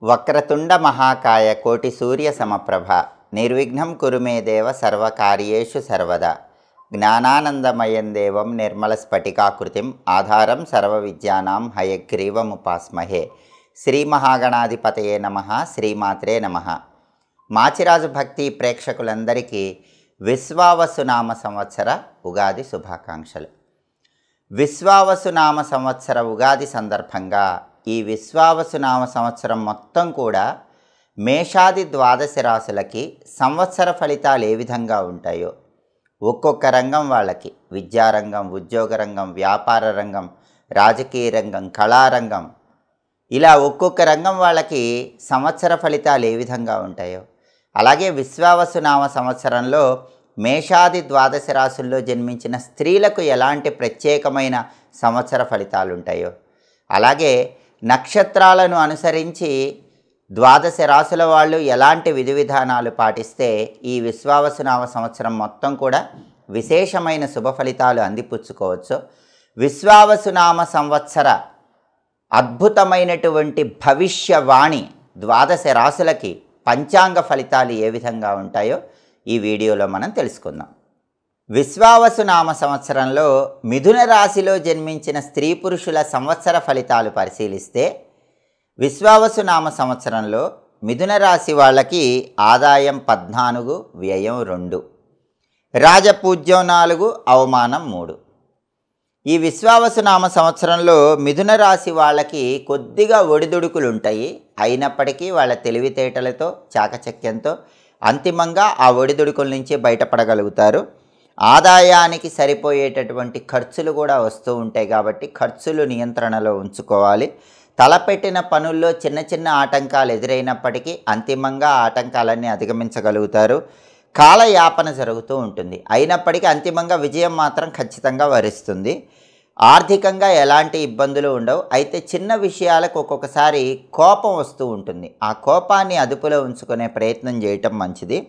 వక్రతుండ మహాకాయ కోటి సూర్య సమప్రభ నిర్విఘ్నం కురు మే దేవ సర్వకార్యేషు సర్వదా జ్ఞానానందమయం దేవం నిర్మల స్ఫటికాకృతిం ఆధారం సర్వ విద్యానాం హయగ్రీవముపాస్మహే. శ్రీ మహాగణాధిపతయే నమః. శ్రీమాత్రే నమః. మాచిరాజు భక్తి ప్రేక్షకులందరికీ విశ్వావసునామ సంవత్సర ఉగాది శుభాకాంక్షలు. విశ్వావసునామ సంవత్సర ఉగాది సందర్భంగా ఈ విశ్వావసునామ సంవత్సరం మొత్తం కూడా మేషాది ద్వాదశ రాశులకి సంవత్సర ఫలితాలు ఏ విధంగా ఉంటాయో, ఒక్కొక్క రంగం వాళ్ళకి, విద్యారంగం, ఉద్యోగ రంగం, వ్యాపార రంగం, రాజకీయ రంగం, కళారంగం, ఇలా ఒక్కొక్క రంగం వాళ్ళకి సంవత్సర ఫలితాలు ఏ విధంగా ఉంటాయో, అలాగే విశ్వావసునామ సంవత్సరంలో మేషాది ద్వాదశ రాశుల్లో జన్మించిన స్త్రీలకు ఎలాంటి ప్రత్యేకమైన సంవత్సర ఫలితాలు ఉంటాయో, అలాగే నక్షత్రాలను అనుసరించి ద్వాదశ రాశుల వాళ్ళు ఎలాంటి విధి విధానాలు పాటిస్తే ఈ విశ్వావసునామ సంవత్సరం మొత్తం కూడా విశేషమైన శుభ ఫలితాలు అందిపుచ్చుకోవచ్చు. విశ్వావసునామ సంవత్సర అద్భుతమైనటువంటి భవిష్యవాణి ద్వాదశ రాశులకి పంచాంగ ఫలితాలు ఏ విధంగా ఉంటాయో ఈ వీడియోలో మనం తెలుసుకుందాం. విశ్వావసునామ సంవత్సరంలో మిథున రాశిలో జన్మించిన స్త్రీ పురుషుల సంవత్సర ఫలితాలు పరిశీలిస్తే, విశ్వావసునామ సంవత్సరంలో మిథున రాశి వాళ్ళకి ఆదాయం 14, వ్యయం 2, రాజపూజ్యం 4, అవమానం 3. ఈ విశ్వావసునామ సంవత్సరంలో మిథున రాశి వాళ్ళకి కొద్దిగా ఒడిదుడుకులు ఉంటాయి. అయినప్పటికీ వాళ్ళ తెలివితేటలతో, చాకచక్యంతో అంతిమంగా ఆ ఒడిదుడుకుల నుంచి బయటపడగలుగుతారు. ఆదాయానికి సరిపోయేటటువంటి ఖర్చులు కూడా వస్తూ ఉంటాయి కాబట్టి ఖర్చులు నియంత్రణలో ఉంచుకోవాలి. తలపెట్టిన పనుల్లో చిన్న చిన్న ఆటంకాలు ఎదురైనప్పటికీ అంతిమంగా ఆటంకాలన్నీ అధిగమించగలుగుతారు. కాలయాపన జరుగుతూ ఉంటుంది. అయినప్పటికీ అంతిమంగా విజయం మాత్రం ఖచ్చితంగా వరిస్తుంది. ఆర్థికంగా ఎలాంటి ఇబ్బందులు ఉండవు. అయితే చిన్న విషయాలకు ఒక్కొక్కసారి కోపం వస్తూ ఉంటుంది. ఆ కోపాన్ని అదుపులో ఉంచుకునే ప్రయత్నం చేయటం మంచిది.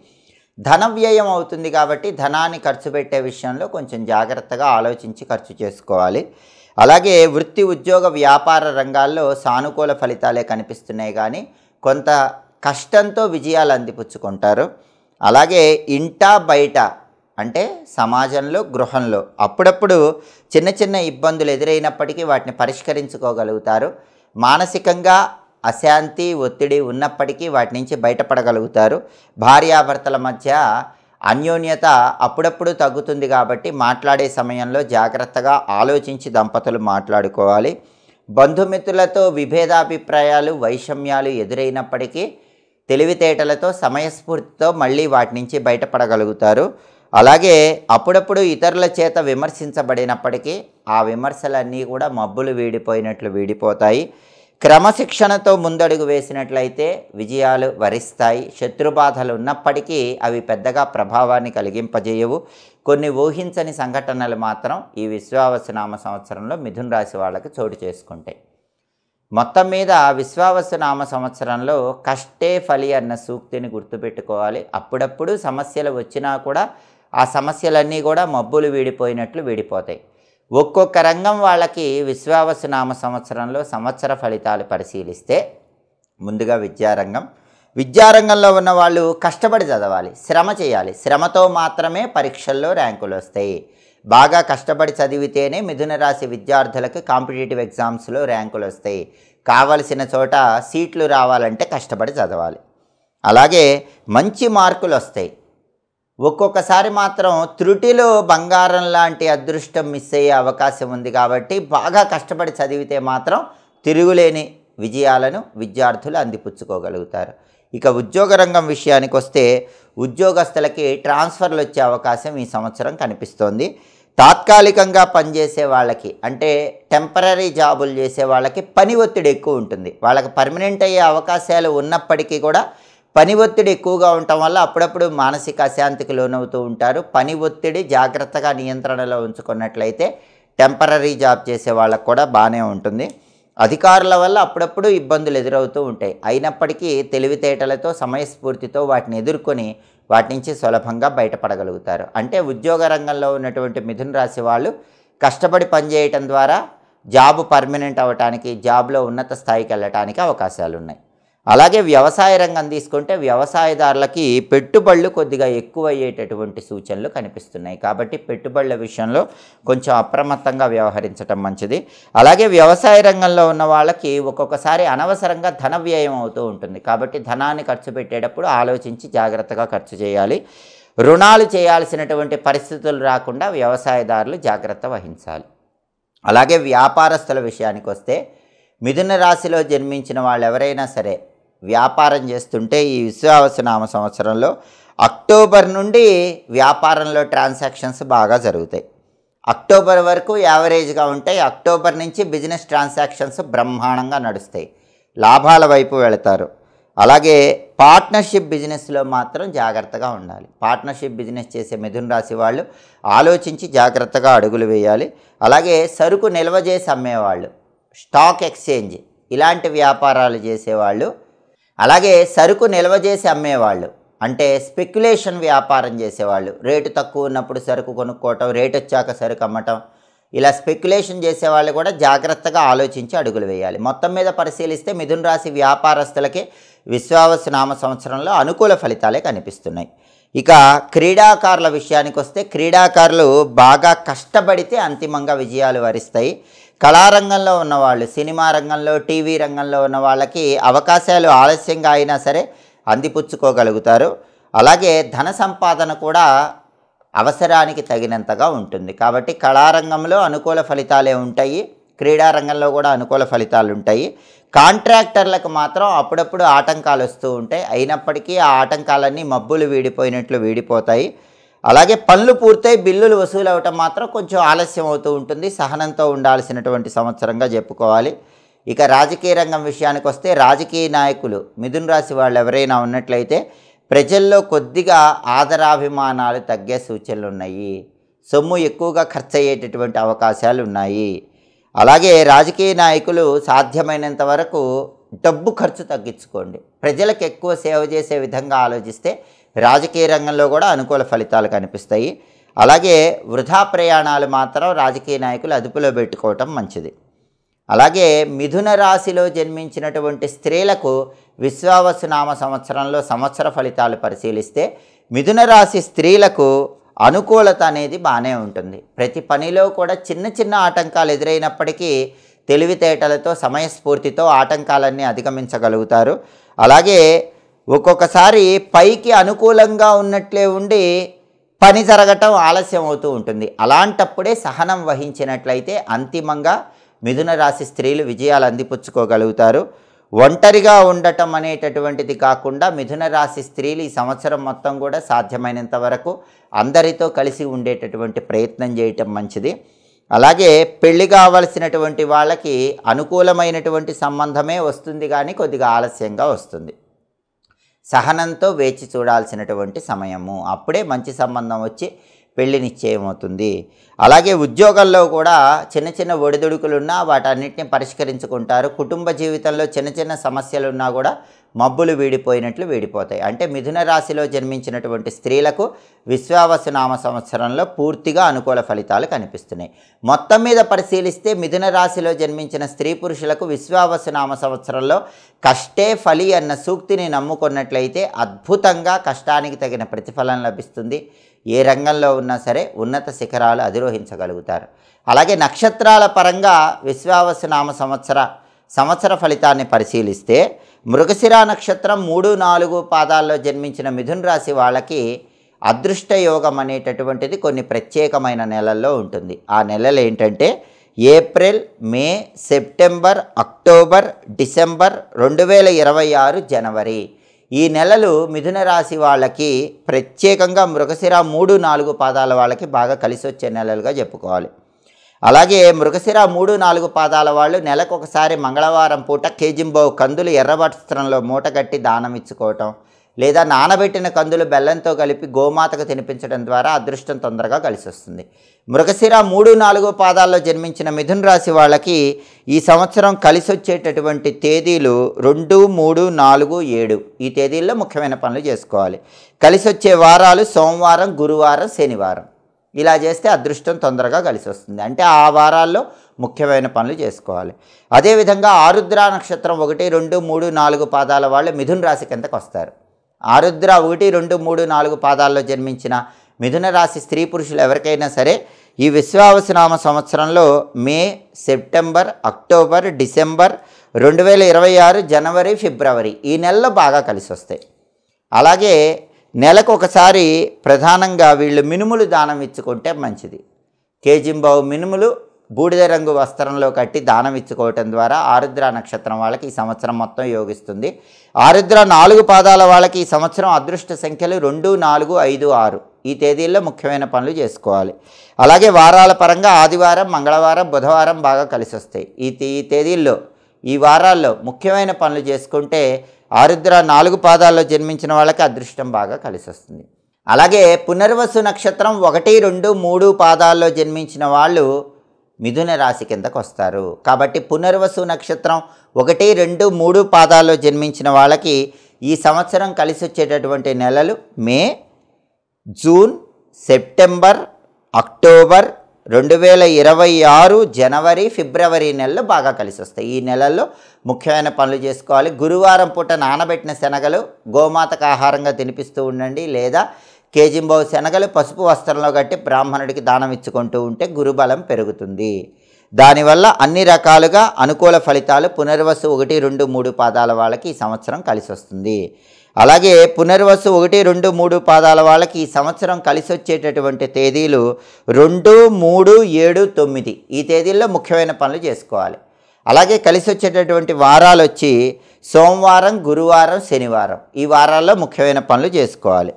ధన వ్యయం అవుతుంది కాబట్టి ధనాన్ని ఖర్చు పెట్టే విషయంలో కొంచెం జాగ్రత్తగా ఆలోచించి ఖర్చు చేసుకోవాలి. అలాగే వృత్తి, ఉద్యోగ, వ్యాపార రంగాల్లో సానుకూల ఫలితాలే కనిపిస్తున్నాయి కానీ కొంత కష్టంతో విజయాలు అందిపుచ్చుకుంటారు. అలాగే ఇంటా బయట అంటే సమాజంలో, గృహంలో అప్పుడప్పుడు చిన్న చిన్న ఇబ్బందులు ఎదురైనప్పటికీ వాటిని పరిష్కరించుకోగలుగుతారు. మానసికంగా అశాంతి, ఒత్తిడి ఉన్నప్పటికీ వాటి నుంచి బయటపడగలుగుతారు. భార్యాభర్తల మధ్య అన్యోన్యత అప్పుడప్పుడు తగ్గుతుంది కాబట్టి మాట్లాడే సమయంలో జాగ్రత్తగా ఆలోచించి దంపతులు మాట్లాడుకోవాలి. బంధుమిత్రులతో విభేదాభిప్రాయాలు, వైషమ్యాలు ఎదురైనప్పటికీ తెలివితేటలతో, సమయస్ఫూర్తితో మళ్ళీ వాటి నుంచి బయటపడగలుగుతారు. అలాగే అప్పుడప్పుడు ఇతరుల చేత విమర్శించబడినప్పటికీ ఆ విమర్శలన్నీ కూడా మబ్బులు వీడిపోయినట్లు వీడిపోతాయి. క్రమశిక్షణతో ముందడుగు వేసినట్లయితే విజయాలు వరిస్తాయి. శత్రుబాధలు ఉన్నప్పటికీ అవి పెద్దగా ప్రభావాన్ని కలిగింపజేయవు. కొన్ని ఊహించని సంఘటనలు మాత్రం ఈ విశ్వావసునామ సంవత్సరంలో మిథున రాశి వాళ్ళకి చోటు చేసుకుంటాయి. మొత్తం మీద విశ్వావసునామ సంవత్సరంలో కష్టే ఫలి అన్న సూక్తిని గుర్తుపెట్టుకోవాలి. అప్పుడప్పుడు సమస్యలు వచ్చినా కూడా ఆ సమస్యలన్నీ కూడా మబ్బులు వీడిపోయినట్లు వీడిపోతాయి. ఒక్కొక్క రంగం వాళ్ళకి విశ్వావసునామ సంవత్సరంలో సంవత్సర ఫలితాలు పరిశీలిస్తే, ముందుగా విద్యారంగంలో ఉన్న వాళ్ళు కష్టపడి చదవాలి, శ్రమ చేయాలి. శ్రమతో మాత్రమే పరీక్షల్లో ర్యాంకులు వస్తాయి. బాగా కష్టపడి చదివితేనే మిథున రాశి విద్యార్థులకు కాంపిటేటివ్ ఎగ్జామ్స్లో ర్యాంకులు వస్తాయి. కావలసిన చోట సీట్లు రావాలంటే కష్టపడి చదవాలి. అలాగే మంచి మార్కులు వస్తాయి. ఒక్కొక్కసారి మాత్రం త్రుటిలో బంగారం లాంటి అదృష్టం మిస్ అయ్యే అవకాశం ఉంది కాబట్టి బాగా కష్టపడి చదివితే మాత్రం తిరుగులేని విజయాలను విద్యార్థులు అందిపుచ్చుకోగలుగుతారు. ఇక ఉద్యోగ రంగం విషయానికి వస్తే ఉద్యోగస్తులకి ట్రాన్స్ఫర్లు వచ్చే అవకాశం ఈ సంవత్సరం కనిపిస్తోంది. తాత్కాలికంగా పనిచేసే వాళ్ళకి, అంటే టెంపరరీ జాబులు చేసే వాళ్ళకి పని ఒత్తిడి ఎక్కువ ఉంటుంది. వాళ్ళకి పర్మనెంట్ అయ్యే అవకాశాలు ఉన్నప్పటికీ కూడా పని ఒత్తిడి ఎక్కువగా ఉండటం వల్ల అప్పుడప్పుడు మానసిక అశాంతికి లోనవుతూ ఉంటారు. పని ఒత్తిడి జాగ్రత్తగా నియంత్రణలో ఉంచుకున్నట్లయితే టెంపరరీ జాబ్ చేసే వాళ్ళకు కూడా బాగానే ఉంటుంది. అధికారుల వల్ల అప్పుడప్పుడు ఇబ్బందులు ఎదురవుతూ ఉంటాయి. అయినప్పటికీ తెలివితేటలతో, సమయస్ఫూర్తితో వాటిని ఎదుర్కొని వాటి నుంచి సులభంగా బయటపడగలుగుతారు. అంటే ఉద్యోగ రంగంలో ఉన్నటువంటి మిథున రాశి వాళ్ళు కష్టపడి పనిచేయటం ద్వారా జాబ్ పర్మనెంట్ అవ్వటానికి, జాబ్లో ఉన్నత స్థాయికి వెళ్ళటానికి అవకాశాలు ఉన్నాయి. అలాగే వ్యవసాయ రంగం తీసుకుంటే వ్యవసాయదారులకి పెట్టుబడులు కొద్దిగా ఎక్కువ అయ్యేటటువంటి సూచనలు కనిపిస్తున్నాయి. కాబట్టి పెట్టుబడుల విషయంలో కొంచెం అప్రమత్తంగా వ్యవహరించడం మంచిది. అలాగే వ్యవసాయ రంగంలో ఉన్న వాళ్ళకి ఒక్కొక్కసారి అనవసరంగా ధన వ్యయం అవుతూ ఉంటుంది. కాబట్టి ధనాన్ని ఖర్చు పెట్టేటప్పుడు ఆలోచించి జాగ్రత్తగా ఖర్చు చేయాలి. రుణాలు చేయాల్సినటువంటి పరిస్థితులు రాకుండా వ్యవసాయదారులు జాగ్రత్త వహించాలి. అలాగే వ్యాపారస్తుల విషయానికి వస్తే మిథున రాశిలో జన్మించిన వాళ్ళు ఎవరైనా సరే వ్యాపారం చేస్తుంటే ఈ విశ్వావసునామ సంవత్సరంలో అక్టోబర్ నుండి వ్యాపారంలో ట్రాన్సాక్షన్స్ బాగా జరుగుతాయి. అక్టోబర్ వరకు యావరేజ్గా ఉంటాయి. అక్టోబర్ నుంచి బిజినెస్ ట్రాన్సాక్షన్స్ బ్రహ్మాండంగా నడుస్తాయి, లాభాల వైపు వెళతారు. అలాగే పార్ట్నర్షిప్ బిజినెస్లో మాత్రం జాగ్రత్తగా ఉండాలి. పార్ట్నర్షిప్ బిజినెస్ చేసే మిథున రాశి వాళ్ళు ఆలోచించి జాగ్రత్తగా అడుగులు వేయాలి. అలాగే సరుకు నిల్వ చేసి అమ్మేవాళ్ళు, స్టాక్ ఎక్స్చేంజ్ ఇలాంటి వ్యాపారాలు చేసేవాళ్ళు, అలాగే సరుకు నిల్వ చేసి అమ్మేవాళ్ళు అంటే స్పెక్యులేషన్ వ్యాపారం చేసేవాళ్ళు, రేటు తక్కువ ఉన్నప్పుడు సరుకు కొనుక్కోవటం, రేటు వచ్చాక సరుకు అమ్మటం, ఇలా స్పెక్యులేషన్ చేసేవాళ్ళు కూడా జాగ్రత్తగా ఆలోచించి అడుగులు వేయాలి. మొత్తం మీద పరిశీలిస్తే మిథున రాశి వ్యాపారస్తులకి విశ్వావసునామ సంవత్సరంలో అనుకూల ఫలితాలే కనిపిస్తున్నాయి. ఇక క్రీడాకారుల విషయానికి వస్తే క్రీడాకారులు బాగా కష్టపడితే అంతిమంగా విజయాలు వరిస్తాయి. కళారంగంలో ఉన్నవాళ్ళు, సినిమా రంగంలో, టీవీ రంగంలో ఉన్న వాళ్ళకి అవకాశాలు ఆలస్యంగా అయినా సరే అందిపుచ్చుకోగలుగుతారు. అలాగే ధన సంపాదన కూడా అవసరానికి తగినంతగా ఉంటుంది. కాబట్టి కళారంగంలో అనుకూల ఫలితాలే ఉంటాయి, క్రీడారంగంలో కూడా అనుకూల ఫలితాలు ఉంటాయి. కాంట్రాక్టర్లకు మాత్రం అప్పుడప్పుడు ఆటంకాలు వస్తూ ఉంటాయి. అయినప్పటికీ ఆ ఆటంకాలన్నీ మబ్బులు వీడిపోయినట్లు వీడిపోతాయి. అలాగే పనులు పూర్తయి బిల్లులు వసూలు అవటం మాత్రం కొంచెం ఆలస్యం అవుతూ ఉంటుంది. సహనంతో ఉండాల్సినటువంటి సంవత్సరంగా చెప్పుకోవాలి. ఇక రాజకీయ రంగం విషయానికి వస్తే రాజకీయ నాయకులు మిథున రాశి వాళ్ళు ఎవరైనా ఉన్నట్లయితే ప్రజల్లో కొద్దిగా ఆదరాభిమానాలు తగ్గే సూచనలు ఉన్నాయి. సొమ్ము ఎక్కువగా ఖర్చు అయ్యేటటువంటి అవకాశాలు ఉన్నాయి. అలాగే రాజకీయ నాయకులు సాధ్యమైనంత వరకు డబ్బు ఖర్చు తగ్గించుకోండి. ప్రజలకు ఎక్కువ సేవ చేసే విధంగా ఆలోచిస్తే రాజకీయ రంగంలో కూడా అనుకూల ఫలితాలు కనిపిస్తాయి. అలాగే వృధా ప్రయాణాలు మాత్రం రాజకీయ నాయకులు అదుపులో పెట్టుకోవటం మంచిది. అలాగే మిథున రాశిలో జన్మించినటువంటి స్త్రీలకు విశ్వావసునామ సంవత్సరంలో సంవత్సర ఫలితాలు పరిశీలిస్తే మిథున రాశి స్త్రీలకు అనుకూలత అనేది బాగానే ఉంటుంది. ప్రతి పనిలో కూడా చిన్న చిన్న ఆటంకాలు ఎదురైనప్పటికీ తెలివితేటలతో, సమయస్ఫూర్తితో ఆటంకాలన్నీ అధిగమించగలుగుతారు. అలాగే ఒక్కొక్కసారి పైకి అనుకూలంగా ఉన్నట్లే ఉండి పని జరగటం ఆలస్యం అవుతూ ఉంటుంది. అలాంటప్పుడే సహనం వహించినట్లయితే అంతిమంగా మిథున రాశి స్త్రీలు విజయాలు అందిపుచ్చుకోగలుగుతారు. ఒంటరిగా ఉండటం అనేటటువంటిది కాకుండా మిథున రాశి స్త్రీలు ఈ సంవత్సరం మొత్తం కూడా సాధ్యమైనంత వరకు అందరితో కలిసి ఉండేటటువంటి ప్రయత్నం చేయటం మంచిది. అలాగే పెళ్లి కావలసినటువంటి వాళ్ళకి అనుకూలమైనటువంటి సంబంధమే వస్తుంది, కానీ కొద్దిగా ఆలస్యంగా వస్తుంది. సహనంతో వేచి చూడాల్సినటువంటి సమయము, అప్పుడే మంచి సంబంధం వచ్చి పెళ్లి నిశ్చయం అవుతుంది. అలాగే ఉద్యోగంలో కూడా చిన్న చిన్న ఒడిదుడుకులున్నా వాటన్నిటిని పరిష్కరించుకుంటారు. కుటుంబ జీవితంలో చిన్న చిన్న సమస్యలున్నా కూడా మబ్బులు వీడిపోయినట్లు వీడిపోతాయి. అంటే మిథున రాశిలో జన్మించినటువంటి స్త్రీలకు విశ్వావసునామ సంవత్సరంలో పూర్తిగా అనుకూల ఫలితాలు కనిపిస్తున్నాయి. మొత్తం మీద పరిశీలిస్తే మిథున రాశిలో జన్మించిన స్త్రీ పురుషులకు విశ్వావసునామ సంవత్సరంలో కష్టే ఫలి అన్న సూక్తిని నమ్ముకున్నట్లయితే అద్భుతంగా కష్టానికి తగిన ప్రతిఫలం లభిస్తుంది. ఏ రంగంలో ఉన్నా సరే ఉన్నత శిఖరాలు అధిరోహించగలుగుతారు. అలాగే నక్షత్రాల పరంగా విశ్వావసునామ సంవత్సర ఫలితాన్ని పరిశీలిస్తే మృగశిర నక్షత్రం 3-4 పాదాల్లో జన్మించిన మిథున రాశి వాళ్ళకి అదృష్ట యోగం అనేటటువంటిది కొన్ని ప్రత్యేకమైన నెలల్లో ఉంటుంది. ఆ నెలలు ఏంటంటే ఏప్రిల్, మే, సెప్టెంబర్, అక్టోబర్, డిసెంబర్, 2026 జనవరి. ఈ నెలలు మిథున రాశి వాళ్ళకి ప్రత్యేకంగా మృగశిర 3-4 పాదాల వాళ్ళకి బాగా కలిసి వచ్చే నెలలుగా చెప్పుకోవాలి. అలాగే మృగశిర 3-4 పాదాల వాళ్ళు నెలకు ఒకసారి మంగళవారం పూట కేజింబావు కందులు ఎర్ర వస్త్రంలో మూటగట్టి దానం ఇచ్చుకోవటం, లేదా నానబెట్టిన కందులు బెల్లంతో కలిపి గోమాతకు తినిపించడం ద్వారా అదృష్టం తొందరగా కలిసి వస్తుంది. మృగశిర 3-4 పాదాల్లో జన్మించిన మిథున రాశి వాళ్ళకి ఈ సంవత్సరం కలిసి వచ్చేటటువంటి తేదీలు 2, 3, 4, 7. ఈ తేదీల్లో ముఖ్యమైన పనులు చేసుకోవాలి. కలిసి వచ్చే వారాలు సోమవారం, గురువారం, శనివారం. ఇలా చేస్తే అదృష్టం తొందరగా కలిసి వస్తుంది. అంటే ఆ వారాల్లో ముఖ్యమైన పనులు చేసుకోవాలి. అదేవిధంగా ఆరుద్ర నక్షత్రం 1, 2, 3, 4 పాదాల వాళ్ళు మిథున రాశి కిందకు వస్తారు. ఆరుద్ర 1, 2, 3, 4 పాదాల్లో జన్మించిన మిథున రాశి స్త్రీ పురుషులు ఎవరికైనా సరే ఈ విశ్వావసునామ సంవత్సరంలో మే, సెప్టెంబర్, అక్టోబర్, డిసెంబర్, 2026 జనవరి, ఫిబ్రవరి ఈ నెలలో బాగా కలిసి వస్తాయి. అలాగే నెలకు ఒకసారి ప్రధానంగా వీళ్ళు మినుములు దానం ఇచ్చుకుంటే మంచిది. కేజింబావు మినుములు బూడిద రంగు వస్త్రంలో కట్టి దానం ఇచ్చుకోవటం ద్వారా ఆరుద్ర నక్షత్రం వాళ్ళకి ఈ సంవత్సరం మొత్తం యోగిస్తుంది. ఆరుద్ర 4 పాదాల వాళ్ళకి ఈ సంవత్సరం అదృష్ట సంఖ్యలు 2, 4, 5, 6 ఈ తేదీల్లో ముఖ్యమైన పనులు చేసుకోవాలి. అలాగే వారాల పరంగా ఆదివారం, మంగళవారం, బుధవారం బాగా కలిసి వస్తాయి. ఈ తేదీల్లో ఈ వారాల్లో ముఖ్యమైన పనులు చేసుకుంటే ఆరుద్ర 4 పాదాల్లో జన్మించిన వాళ్ళకి అదృష్టం బాగా కలిసి వస్తుంది. అలాగే పునర్వసు నక్షత్రం 1, 2, 3 పాదాల్లో జన్మించిన వాళ్ళు మిథున రాశి కిందకు వస్తారు. కాబట్టి పునర్వసు నక్షత్రం 1, 2, 3 పాదాల్లో జన్మించిన వాళ్ళకి ఈ సంవత్సరం కలిసి వచ్చేటటువంటి నెలలు మే, జూన్, సెప్టెంబర్, అక్టోబర్, 2026 జనవరి, ఫిబ్రవరి నెలలు బాగా కలిసి వస్తాయి. ఈ నెలల్లో ముఖ్యమైన పనులు చేసుకోవాలి. గురువారం పూట నానబెట్టిన శనగలు గోమాతకు ఆహారంగా తినిపిస్తూ ఉండండి. లేదా కేజింబావు శనగలు పసుపు వస్త్రంలో కట్టి బ్రాహ్మణుడికి దానం ఇచ్చుకుంటూ ఉంటే గురుబలం పెరుగుతుంది. దానివల్ల అన్ని రకాలుగా అనుకూల ఫలితాలు పునర్వసు 1, 2, 3 పాదాల వాళ్ళకి ఈ సంవత్సరం కలిసి వస్తుంది. అలాగే పునర్వసు 1, 2, 3 పాదాల వాళ్ళకి ఈ సంవత్సరం కలిసి వచ్చేటటువంటి తేదీలు 2, 3, 7, 9 ఈ తేదీల్లో ముఖ్యమైన పనులు చేసుకోవాలి. అలాగే కలిసి వచ్చేటటువంటి వారాలు వచ్చి సోమవారం, గురువారం, శనివారం ఈ వారాల్లో ముఖ్యమైన పనులు చేసుకోవాలి.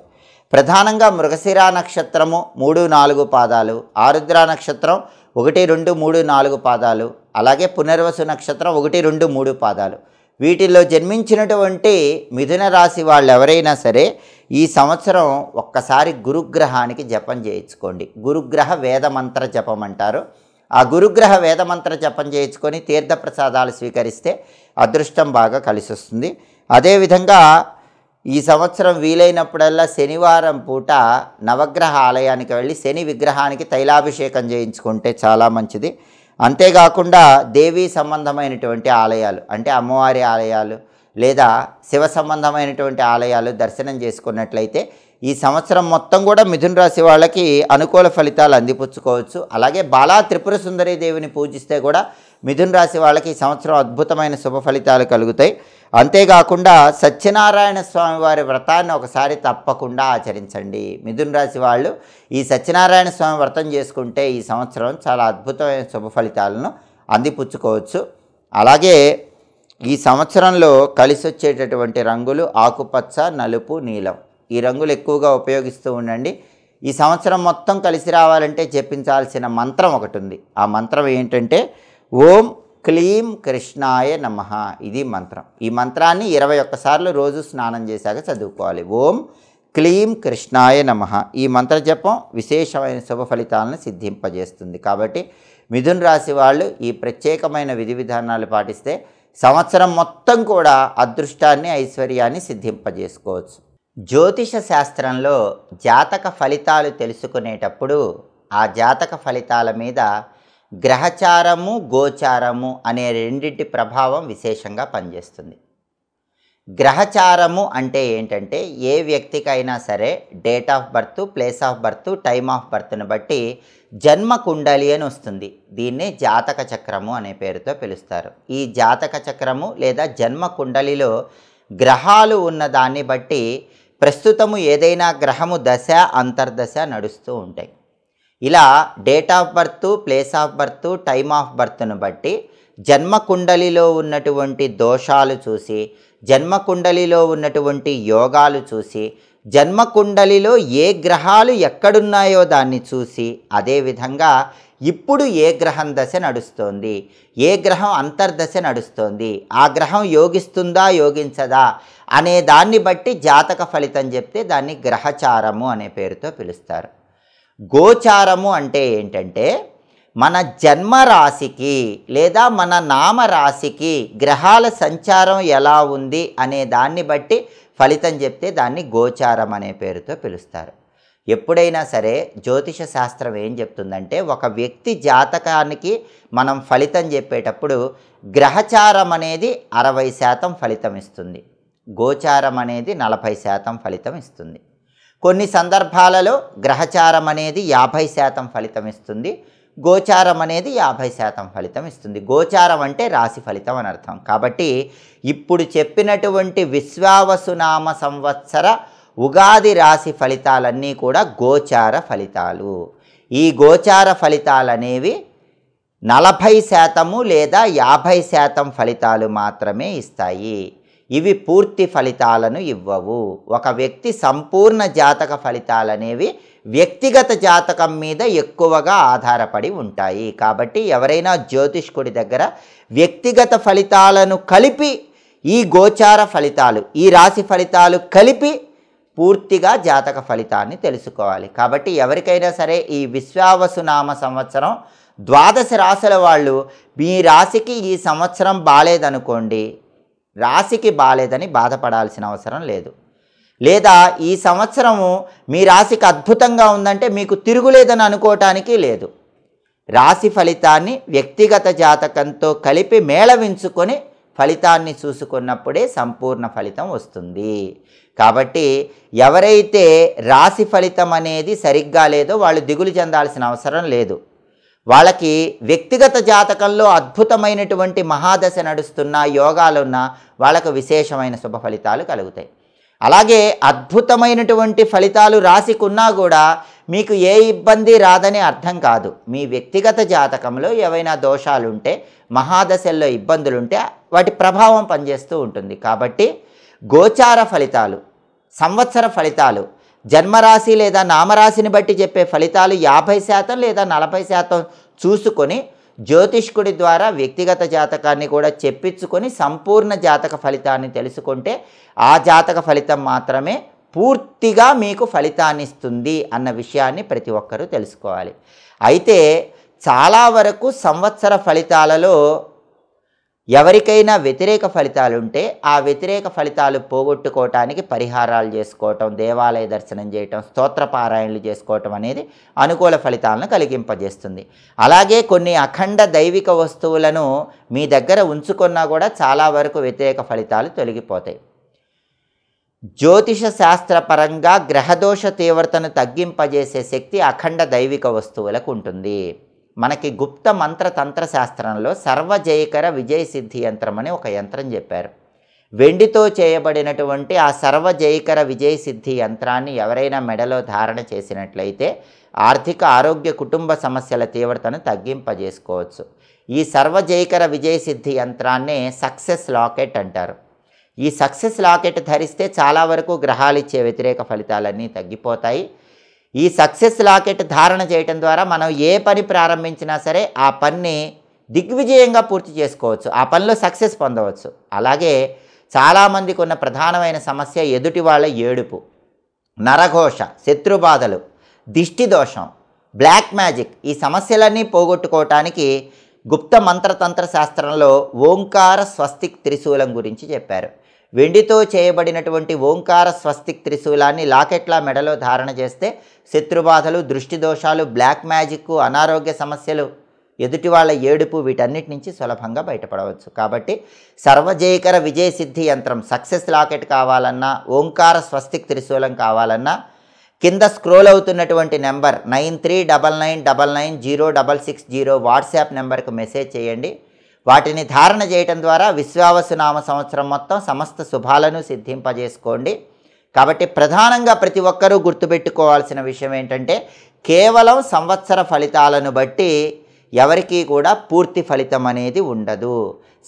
ప్రధానంగా మృగశిర నక్షత్రము 3, 4 పాదాలు, ఆరుద్ర నక్షత్రం 1, 2, 3, 4 పాదాలు, అలాగే పునర్వసు నక్షత్రం 1, 2, 3 పాదాలు వీటిల్లో జన్మించినటువంటి మిథున రాశి వాళ్ళు ఎవరైనా సరే ఈ సంవత్సరం ఒక్కసారి గురుగ్రహానికి జపం చేయించుకోండి. గురుగ్రహ వేదమంత్ర జపం అంటారు. ఆ గురుగ్రహ వేదమంత్ర జపం చేయించుకొని తీర్థప్రసాదాలు స్వీకరిస్తే అదృష్టం బాగా కలిసి వస్తుంది. అదేవిధంగా ఈ సంవత్సరం వీలైనప్పుడల్లా శనివారం పూట నవగ్రహ ఆలయానికి వెళ్ళి శని విగ్రహానికి తైలాభిషేకం చేయించుకుంటే చాలా మంచిది. అంతేకాకుండా దేవీ సంబంధమైనటువంటి ఆలయాలు అంటే అమ్మవారి ఆలయాలు లేదా శివ సంబంధమైనటువంటి ఆలయాలు దర్శనం చేసుకున్నట్లయితే ఈ సంవత్సరం మొత్తం కూడా మిథున రాశి వాళ్ళకి అనుకూల ఫలితాలు అందిపుచ్చుకోవచ్చు. అలాగే బాలా త్రిపుర సుందరి దేవిని పూజిస్తే కూడా మిథున రాశి వాళ్ళకి ఈ సంవత్సరం అద్భుతమైన శుభ ఫలితాలు కలుగుతాయి. అంతేకాకుండా సత్యనారాయణ స్వామి వారి వ్రతాన్ని ఒకసారి తప్పకుండా ఆచరించండి. మిథున రాశి వాళ్ళు ఈ సత్యనారాయణ స్వామి వ్రతం చేసుకుంటే ఈ సంవత్సరం చాలా అద్భుతమైన శుభ ఫలితాలను అందిపుచ్చుకోవచ్చు. అలాగే ఈ సంవత్సరంలో కలిసి వచ్చేటటువంటి రంగులు ఆకుపచ్చ, నలుపు, నీలం ఈ రంగులు ఎక్కువగా ఉపయోగిస్తూ ఉండండి. ఈ సంవత్సరం మొత్తం కలిసి రావాలంటే జపించాల్సిన మంత్రం ఒకటి ఉంది. ఆ మంత్రం ఏంటంటే ఓం క్లీం కృష్ణాయ నమః ఇది మంత్రం. ఈ మంత్రాన్ని 21 సార్లు రోజు స్నానం చేశాక చదువుకోవాలి. ఓం క్లీం కృష్ణాయ నమః ఈ మంత్ర జపం విశేషమైన శుభ ఫలితాలను సిద్ధింపజేస్తుంది. కాబట్టి మిథున రాశి వాళ్ళు ఈ ప్రత్యేకమైన విధి విధానాలు పాటిస్తే సంవత్సరం మొత్తం కూడా అదృష్టాన్ని, ఐశ్వర్యాన్ని సిద్ధింపజేసుకోవచ్చు. జ్యోతిష శాస్త్రంలో జాతక ఫలితాలు తెలుసుకునేటప్పుడు ఆ జాతక ఫలితాల మీద గ్రహచారము, గోచారము అనే రెండింటి ప్రభావం విశేషంగా పనిచేస్తుంది. గ్రహచారము అంటే ఏంటంటే ఏ వ్యక్తికైనా సరే date of birth, place of birth, time of బర్త్ను బట్టి జన్మ కుండలి అని వస్తుంది. దీన్నే జాతక చక్రము అనే పేరుతో పిలుస్తారు. ఈ జాతక చక్రము లేదా జన్మ కుండలిలో గ్రహాలు ఉన్న దాన్ని బట్టి ప్రస్తుతము ఏదైనా గ్రహము దశ, అంతర్దశ నడుస్తూ ఉంటాయి. ఇలా date of birth, place of birth, time of బర్త్ను బట్టి జన్మకుండలిలో ఉన్నటువంటి దోషాలు చూసి, జన్మకుండలిలో ఉన్నటువంటి యోగాలు చూసి, జన్మకుండలిలో ఏ గ్రహాలు ఎక్కడున్నాయో దాన్ని చూసి, అదేవిధంగా ఇప్పుడు ఏ గ్రహం దశ నడుస్తోంది, ఏ గ్రహం అంతర్దశ నడుస్తోంది, ఆ గ్రహం యోగిస్తుందా యోగించదా అనే దాన్ని బట్టి జాతక ఫలితం చెప్తే దాన్ని గ్రహచారము అనే పేరుతో పిలుస్తారు. గోచారము అంటే ఏంటంటే మన జన్మరాశికి లేదా మన నామరాశికి గ్రహాల సంచారం ఎలా ఉంది అనే దాన్ని బట్టి ఫలితం చెప్తే దాన్ని గోచారం అనే పేరుతో పిలుస్తారు. ఎప్పుడైనా సరే జ్యోతిష శాస్త్రం ఏం చెప్తుందంటే, ఒక వ్యక్తి జాతకానికి మనం ఫలితం చెప్పేటప్పుడు గ్రహచారం అనేది 60% ఫలితం ఇస్తుంది, గోచారం అనేది 40% ఫలితం ఇస్తుంది. కొన్ని సందర్భాలలో గ్రహచారం అనేది 50% ఫలితం ఇస్తుంది, గోచారం అనేది 50% ఫలితం ఇస్తుంది. గోచారం అంటే రాశి ఫలితం అని అర్థం. కాబట్టి ఇప్పుడు చెప్పినటువంటి విశ్వావసునామ సంవత్సర ఉగాది రాశి ఫలితాలన్నీ కూడా గోచార ఫలితాలు. ఈ గోచార ఫలితాలు అనేవి 40% లేదా 50% ఫలితాలు మాత్రమే ఇస్తాయి. ఇవి పూర్తి ఫలితాలను ఇవ్వవు. ఒక వ్యక్తి సంపూర్ణ జాతక ఫలితాలు అనేవి వ్యక్తిగత జాతకం మీద ఎక్కువగా ఆధారపడి ఉంటాయి. కాబట్టి ఎవరైనా జ్యోతిష్కుడి దగ్గర వ్యక్తిగత ఫలితాలను కలిపి ఈ గోచార ఫలితాలు, ఈ రాశి ఫలితాలు కలిపి పూర్తిగా జాతక ఫలితాన్ని తెలుసుకోవాలి. కాబట్టి ఎవరికైనా సరే ఈ విశ్వావసునామ సంవత్సరం 12 రాశుల వాళ్ళు మీ రాశికి ఈ సంవత్సరం బాలేదనుకోండి, రాశికి బాలేదని బాధపడాల్సిన అవసరం లేదు. లేదా ఈ సంవత్సరము మీ రాశికి అద్భుతంగా ఉందంటే మీకు తిరుగులేదని అనుకోవటానికి లేదు. రాశి ఫలితాన్ని వ్యక్తిగత జాతకంతో కలిపి మేళవించుకొని ఫలితాన్ని చూసుకున్నప్పుడే సంపూర్ణ ఫలితం వస్తుంది. కాబట్టి ఎవరైతే రాశి ఫలితం అనేది సరిగ్గా లేదో వాళ్ళు దిగులు చెందాల్సిన అవసరం లేదు. వాళ్ళకి వ్యక్తిగత జాతకంలో అద్భుతమైనటువంటి మహాదశ నడుస్తున్న, యోగాలున్న వాళ్ళకు విశేషమైన శుభ ఫలితాలు కలుగుతాయి. అలాగే అద్భుతమైనటువంటి ఫలితాలు రాశికున్నా కూడా మీకు ఏ ఇబ్బంది రాదని అర్థం కాదు. మీ వ్యక్తిగత జాతకంలో ఏవైనా దోషాలుంటే, మహాదశల్లో ఇబ్బందులుంటే వాటి ప్రభావం పనిచేస్తూ ఉంటుంది. కాబట్టి గోచార ఫలితాలు, సంవత్సర ఫలితాలు, జన్మరాశి లేదా నామరాశిని బట్టి చెప్పే ఫలితాలు 50% లేదా 40% చూసుకొని జ్యోతిష్కుడి ద్వారా వ్యక్తిగత జాతకాన్ని కూడా చెప్పించుకొని సంపూర్ణ జాతక ఫలితాన్ని తెలుసుకుంటే ఆ జాతక ఫలితం మాత్రమే పూర్తిగా మీకు ఫలితాన్ని ఇస్తుంది అన్న విషయాన్ని ప్రతి ఒక్కరూ తెలుసుకోవాలి. అయితే చాలా వరకు సంవత్సర ఫలితాలలో ఎవరికైనా వ్యతిరేక ఫలితాలు ఉంటే ఆ వ్యతిరేక ఫలితాలు పోగొట్టుకోవటానికి పరిహారాలు చేసుకోవటం, దేవాలయ దర్శనం చేయటం, స్తోత్రపారాయణలు చేసుకోవటం అనేది అనుకూల ఫలితాలను కలిగింపజేస్తుంది. అలాగే కొన్ని అఖండ దైవిక వస్తువులను మీ దగ్గర ఉంచుకున్నా కూడా చాలా వరకు వ్యతిరేక ఫలితాలు తొలగిపోతాయి. జ్యోతిష శాస్త్రపరంగా గ్రహదోష తీవ్రతను తగ్గింపజేసే శక్తి అఖండ దైవిక వస్తువులకు ఉంటుంది. మనకి గుప్త మంత్ర తంత్ర శాస్త్రంలో సర్వజయకర విజయ సిద్ధి యంత్రం అని ఒక యంత్రం చెప్పారు. వెండితో చేయబడినటువంటి ఆ సర్వజయకర విజయ సిద్ధి యంత్రాన్ని ఎవరైనా మెడలో ధారణ చేసినట్లయితే ఆర్థిక, ఆరోగ్య, కుటుంబ సమస్యల తీవ్రతను తగ్గింపజేసుకోవచ్చు. ఈ సర్వజయకర విజయ సిద్ధి యంత్రాన్నే సక్సెస్ లాకెట్ అంటారు. ఈ సక్సెస్ లాకెట్ ధరిస్తే చాలా వరకు గ్రహాలు ఇచ్చే వ్యతిరేక ఫలితాలన్నీ తగ్గిపోతాయి. ఈ సక్సెస్ లాకెట్ ధారణ చేయటం ద్వారా మనం ఏ పని ప్రారంభించినా సరే ఆ పనిని దిగ్విజయంగా పూర్తి చేసుకోవచ్చు, ఆ పనిలో సక్సెస్ పొందవచ్చు. అలాగే చాలామందికి ఉన్న ప్రధానమైన సమస్య ఎదుటి వాళ్ళ ఏడుపు, నరఘోష, శత్రుబాధలు, దిష్టి దోషం, బ్లాక్ మ్యాజిక్. ఈ సమస్యలన్నీ పోగొట్టుకోవటానికి గుప్త మంత్రతంత్ర శాస్త్రంలో ఓంకార స్వస్తిక్ త్రిశూలం గురించి చెప్పారు. వెండితో చేయబడినటువంటి ఓంకార స్వస్తిక్ త్రిశూలాన్ని లాకెట్లా మెడలో ధారణ చేస్తే శత్రుబాధలు, దృష్టి దోషాలు, బ్లాక్ మ్యాజిక్, అనారోగ్య సమస్యలు, ఎదుటి వాళ్ళ ఏడుపు వీటన్నిటి నుంచి సులభంగా బయటపడవచ్చు. కాబట్టి సర్వజయకర విజయ సిద్ధి యంత్రం సక్సెస్ లాకెట్ కావాలన్నా, ఓంకార స్వస్తిక్ త్రిశూలం కావాలన్నా కింద స్క్రోల్ అవుతున్నటువంటి నెంబర్ 9399990660 వాట్సాప్ నెంబర్కు మెసేజ్ చేయండి. వాటిని ధారణ చేయటం ద్వారా విశ్వావసునామ సంవత్సరం మొత్తం సమస్త శుభాలను సిద్ధింపజేసుకోండి. కాబట్టి ప్రధానంగా ప్రతి ఒక్కరూ గుర్తుపెట్టుకోవాల్సిన విషయం ఏంటంటే, కేవలం సంవత్సర ఫలితాలను బట్టి ఎవరికీ కూడా పూర్తి ఫలితం అనేది ఉండదు.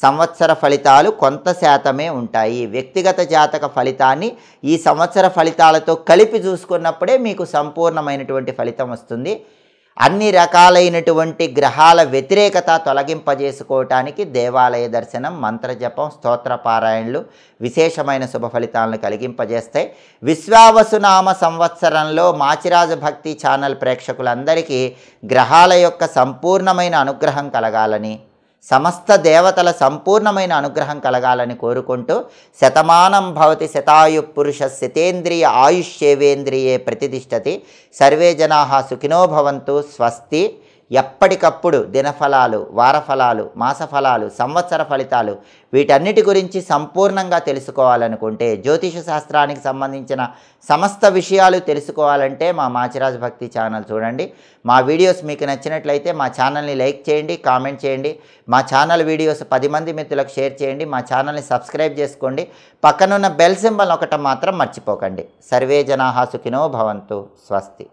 సంవత్సర ఫలితాలు కొంత శాతమే ఉంటాయి. వ్యక్తిగత జాతక ఫలితాన్ని ఈ సంవత్సర ఫలితాలతో కలిపి చూసుకున్నప్పుడే మీకు సంపూర్ణమైనటువంటి ఫలితం వస్తుంది. అన్ని రకాలైనటువంటి గ్రహాల వ్యతిరేకత తొలగింపజేసుకోవటానికి దేవాలయ దర్శనం, మంత్రజపం, స్తోత్రపారాయణలు విశేషమైన శుభ ఫలితాలను కలిగింపజేస్తాయి. విశ్వావసునామ సంవత్సరంలో మాచిరాజ భక్తి ఛానల్ ప్రేక్షకులందరికీ గ్రహాల యొక్క సంపూర్ణమైన అనుగ్రహం కలగాలని, సమస్త దేవతల సంపూర్ణమైన అనుగ్రహం కలగాలని కోరుకుంటూ శతమానం భవతి శతాయు పురుష శతేంద్రియ ఆయుష్యేవేంద్రియే ప్రతిష్టతి సర్వే జనాః సుఖినో భవంతు స్వస్తి. ఎప్పటికప్పుడు దినఫలాలు, వారఫలాలు, మాసఫలాలు, సంవత్సర ఫలితాలు వీటన్నిటి గురించి సంపూర్ణంగా తెలుసుకోవాలనుకుంటే, జ్యోతిష శాస్త్రానికి సంబంధించిన సమస్త విషయాలు తెలుసుకోవాలంటే మా మాచిరాజ్ భక్తి ఛానల్ చూడండి. మా వీడియోస్ మీకు నచ్చినట్లయితే మా ఛానల్ని లైక్ చేయండి, కామెంట్ చేయండి. మా ఛానల్ వీడియోస్ 10 మంది మిత్రులకు షేర్ చేయండి. మా ఛానల్ని సబ్స్క్రైబ్ చేసుకోండి. పక్కనున్న బెల్ సింబల్ ఒకటి మాత్రం మర్చిపోకండి. సర్వే జనాః సుఖినో భవంతు స్వస్తి.